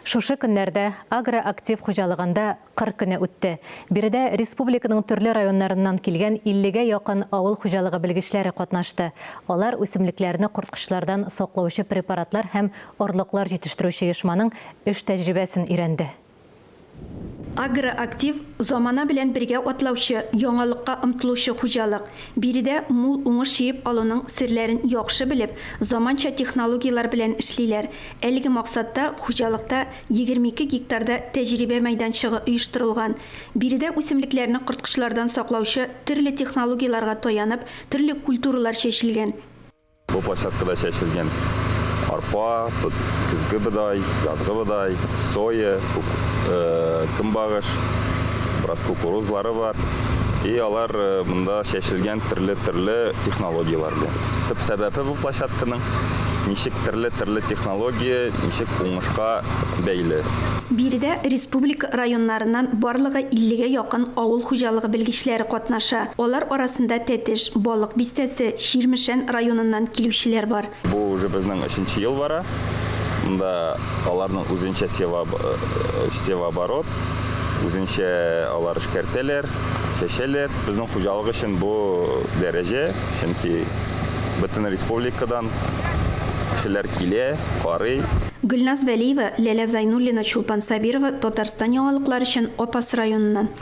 Шушы көннәрдә агроактив хуҗалыгында 40 көне үтте. Биредә республиканың төрле районнарыннан килгән 50-гә якын авыл хуҗалыгы белгечләре катнашты. Алар үсемлекләрне корткычлардан саклаучы препаратлар һәм орлыклар җитештерүче оешманың эш тәҗрибәсен өйрәнде. Агроактив замана белән бергә атлаучы, яңалыкка омтылучы хуҗалык. Биредә мул уңыш җыеп алуның серләрен яхшы белеп, заманча технологиялар белән эшлиләр. Әлеге максатта хуҗалыкта 22 гектарда тәҗрибә мәйданчыгы оештырылган. Биредә үсемлекләрне корткычлардан саклаучы төрле технологияларга таянып, төрле культуралар чәчелгән. Бу площадкада чәчелгән арпа, көзге быдай, язгы быдай, соя, кымбагыш, біраз кукурузлары бар. И алар мында чәчелгән төрле технологиялар белән. Төп сәбәбе бу площадканың ничек төрле технология, ничек уңышка бәйле. Биредә республика районнарыннан барлыгы 50-гә якын авыл хуҗалыгы белгечләре катнаша. Алар арасында Тәтеш, Балык бистәсе, Ширмешән районыннан килүчеләр бар. Бу уже безнең 3нче ел бара. Монда аларның үзенчә севооборот, үзенчә алар эшкәртәләр, чәчәләр. Безнең хуҗалык өчен бу дәрәҗә, чөнки бөтен республикадан кешеләр килә, карый. Гөлназ Вәлиева, Ләлә Зайнуллина, Чулпан Сабирова, Татарстан яңалыклары өчен Апас районыннан.